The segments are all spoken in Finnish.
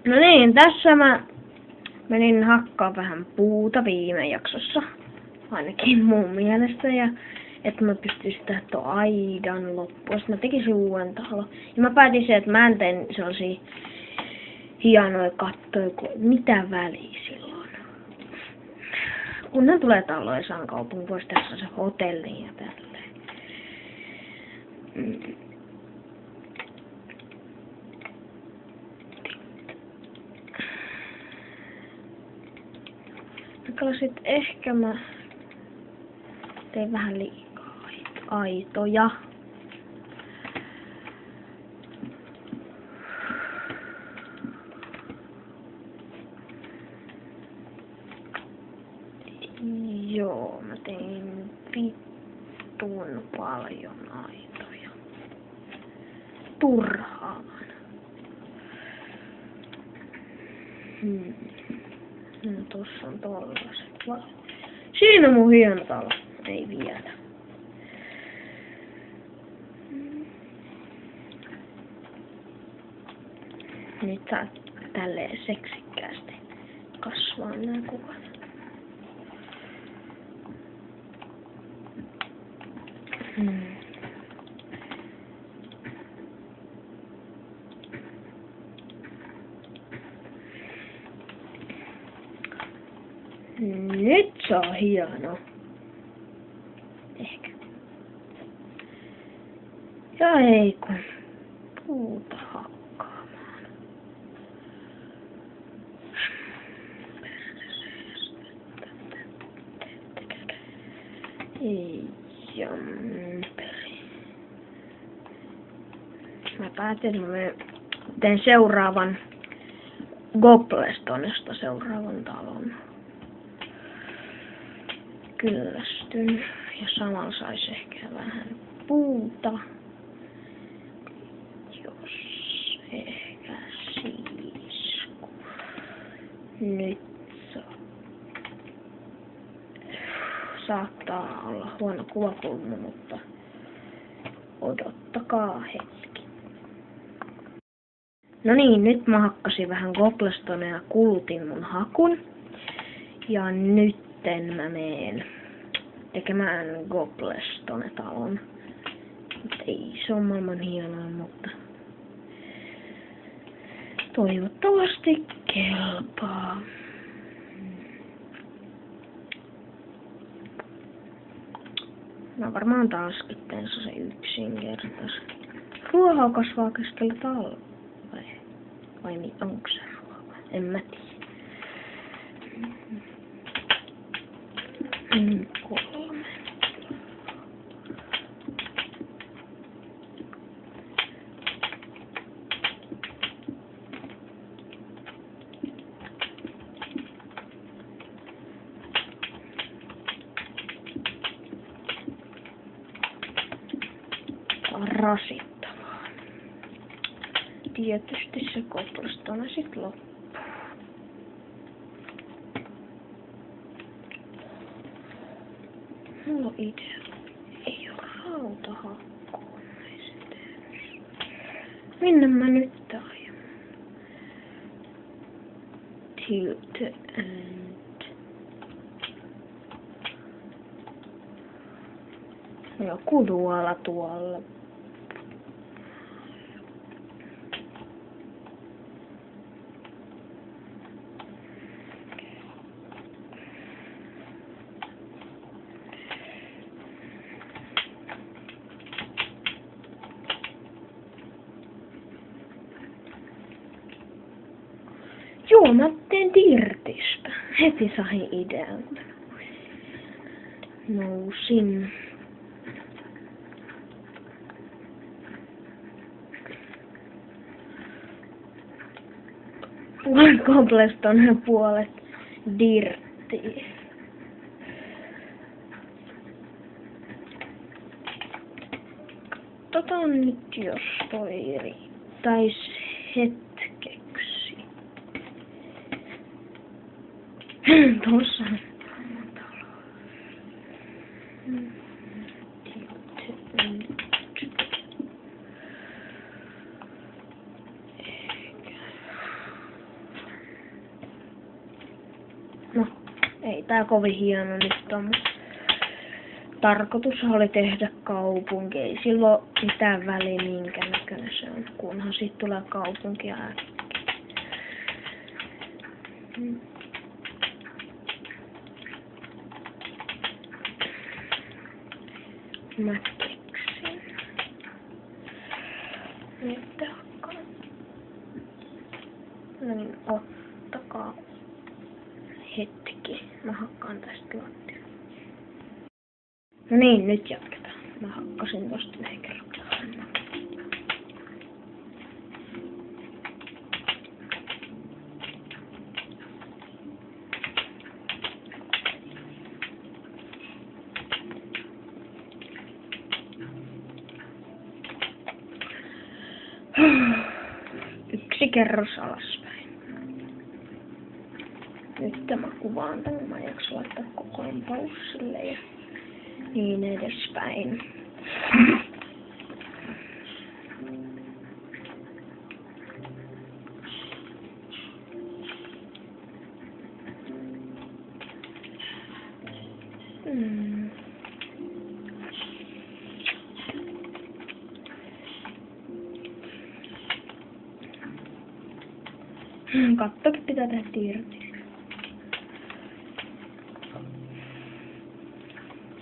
No niin, tässä mä menin hakkaa vähän puuta viime jaksossa. Ainakin mun mielestä. Ja että mä pystyisin tehdä tuon aidan loppuun. Sitten mä tekisin uuden talon. Ja mä päätin se, että mä en tee sellaisia hienoja kattoja, mitä väliä silloin. Kun ne tulee taloja, saan kaupungin, voisi tehdä se hotelli ja tälleen. Sit ehkä mä tein vähän liikaa aitoja. Joo, mä tein vittuun paljon aitoja. Turhaan. No tossa on tollaset. Siinä on mun hieno talo. Ei vielä. Nyt saa tälleen seksikkäästi kasvaa nää kuvat. Nyt se on hieno. Ehkä. Ja ei kun puuta hakkaamaan. Ei jamperi. Mä päätin, että mä teen seuraavan Gobblestonesta seuraavan talon. Kyllästyn ja samalla sais ehkä vähän puuta, jos ehkä siis nyt saattaa olla huono kuvakulma, mutta odottakaa hetki. No niin, nyt mä hakkasin vähän Gobblestonia ja kulutin mun hakun ja nytten mä meen tekemään Gobblestone-talon. Ei se on maailman hienoa, mutta toivottavasti kelpaa. Mä varmaan taaskin teen se yksinkertaisen. Ruoho kasvaa keskellä talvea. Vai onko se ruoho? En mä tiedä. 3. Rasittavaa. Tietysti se Gobblestone sit loppuu. Mulla on idea. Ei oo rautahakkua näissä tehnyt. Minne mä nyt aion? Tilt and... Joku tuolla. Joo, mä teen Dirtistä. Heti sain idean. Nousin. Gobblestone puolet Dirttiä. Katsotaan nyt, jos toi riittäis hetkeksi. Tuossa on talo. No, ei tää kovin hieno nyt on, mutta tarkoitus oli tehdä kaupunki. Ei silloin mitään väliä minkä näköinen se on, kunhan siitä tulee kaupunkia äkkiä. Mä keksin. Nyt hakkaan. No niin, ottakaa hetki. Mä hakkaan tästä lattia. No niin, nyt jatketaan. Mä hakkasin tosta näin kerran. Yksi kerros alaspäin. Nyt mä kuvaan tän, mä jaksan laittaa koko ajan paussille ja niin edespäin. Kattokin pitää tehdä irti.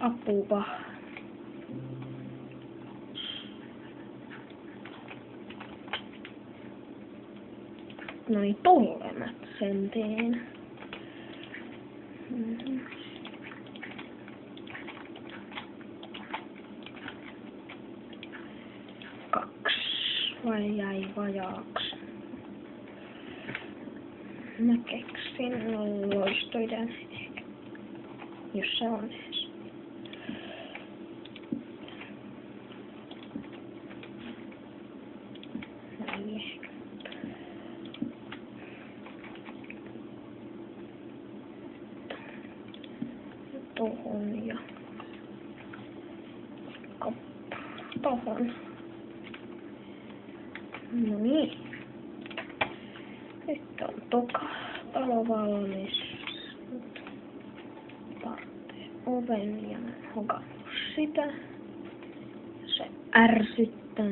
Apua. Noin tolleen mä sen teen. Kaksi. Vai jäi vajaaksi? Mä keksin loistoiden ehkä. Jos se on edes. Näin ehkä. Tohon ja tohon. No niin. Nyt on toka talo valmis. Nyt tarvitsee oven ja mä hokannut sitä. Se ärsyttää.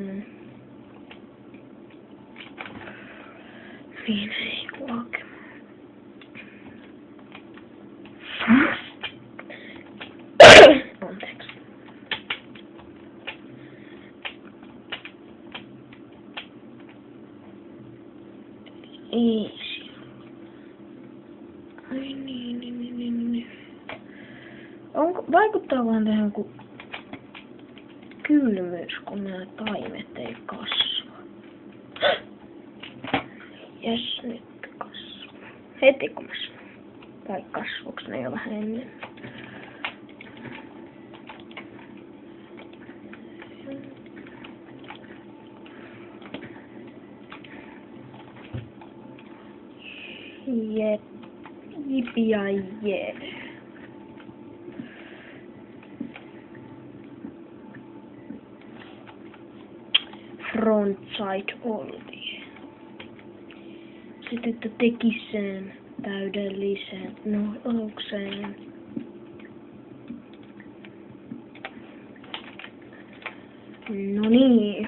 Niin ei kulke. Anteeksi. Ei. Ai niin. Vaikuttaakohan tähän kun kylmyys, kun nämä taimet ei kasva? Jes, nyt kasvu. Heti kun mä sanon. Tai kasvuks ne jo vähän ennen. Jep. Jipi ja jee. Frontside oltiin. Sitten että teki sen täydellisen nouksen. No niin.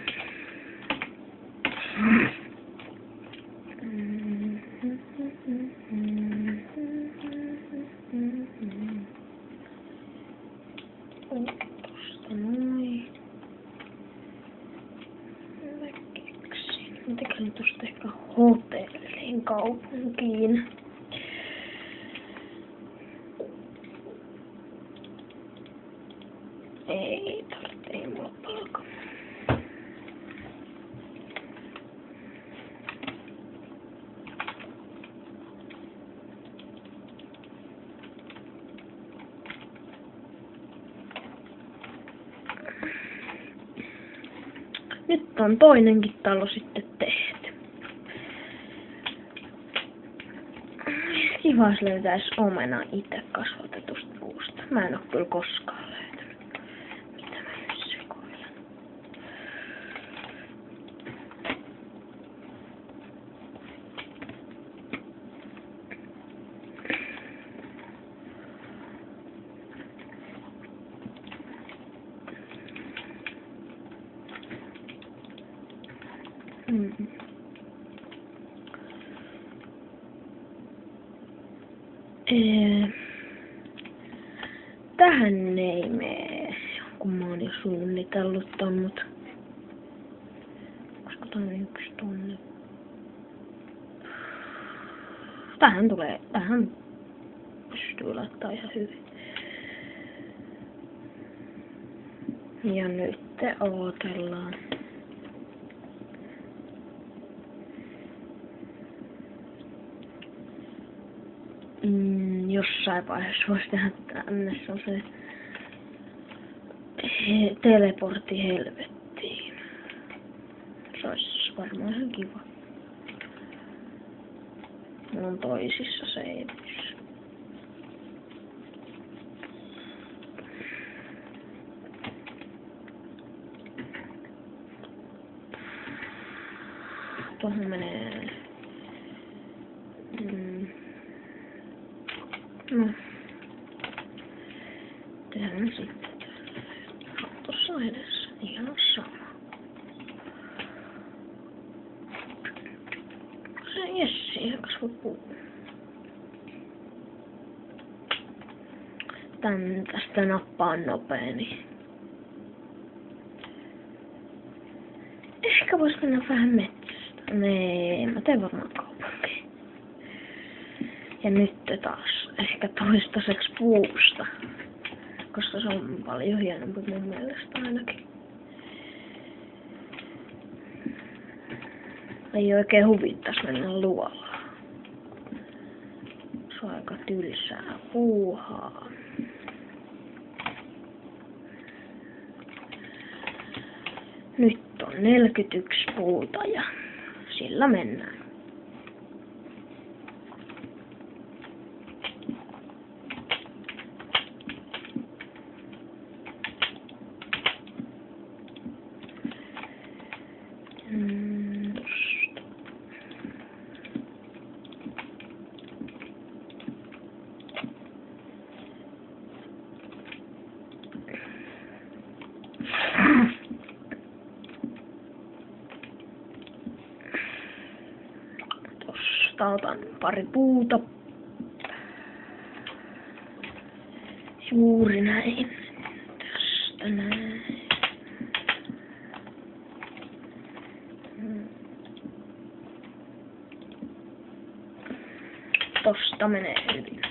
Tosta noin. Mä keksin. Mä tekisin tosta ehkä hotellin kaupunkiin. Ei tarvitse mulla palkaa. Nyt on toinenkin talo sitten tehty. Kiva, jos löytäis omena itse kasvatetusta puusta. Mä en oo kyllä koskaan löytänyt. Mitä mä nyt sekoilen? Tähän ei mene, kun mä oon jo suunnitellut ton, mut koska tää on 1 tunti. Tähän pystyy laittaa ihan hyvin. Ja nyt odotellaan. Jossain vaiheessa voisi tehdä tänne se teleportti helvettiin. Se olisi varmaan ihan kiva. Mulla on toisissa seivissä. Tuohon menee... No. Tehdään sitten. Tuossa on edessä. Ihan sama. Se jes, siihen kasvoi puu. Tän tästä nappaan nopeeni. Ehkä vois mennä vähän metsästä. Nee, mä teen varmaan kaupunkiin. Ja nyt taas ehkä toistaiseksi puusta. Koska se on paljon hienompi mun mielestä ainakin. Ei oikein huvittais mennä luolaan. Se on aika tylsää puuhaa. Nyt on 41 puuta ja sillä mennään. Tosta otan pari puuta. Juuri näin. Tästä näin. Tosta menee hyvin.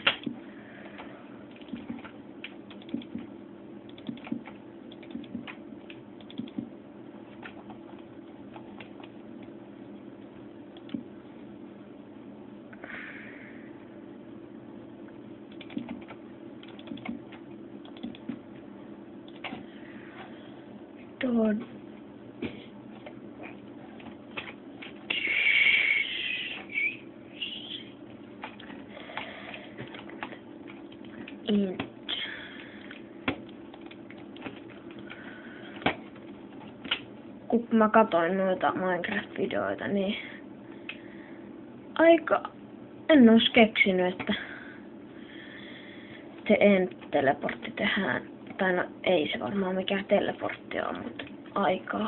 Tuon kun mä katoin noita Minecraft-videoita, niin en ois keksinyt, että teleportti tehdään. Tai no ei se varmaan mikään teleportti on, mutta aika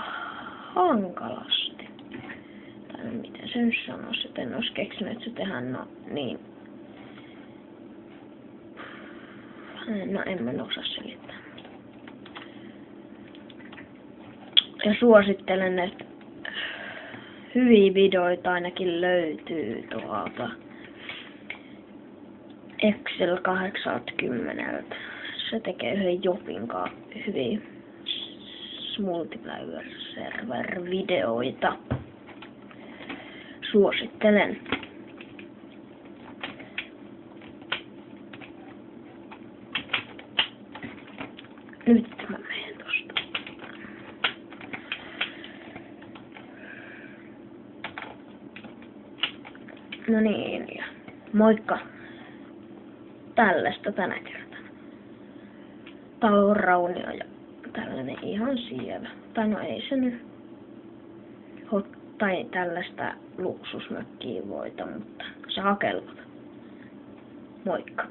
hankalasti. Tai no miten se nyt sanois, että en ois keksinyt, että se tehdään niin. No en mä osaa selittää. Ja suosittelen, että hyviä videoita ainakin löytyy tuolta Excel 80. Se tekee yhden Jopin kanssa hyviä multiplayer server videoita. Suosittelen. Nyt mä menen tosta. No niin, ja moikka. Tällaista tänä kertaa. Talon raunio ja tällainen ihan sievä. Tai no ei se nyt. Tai tällaista luksusmökkiä voita, mutta saa kelpata. Moikka.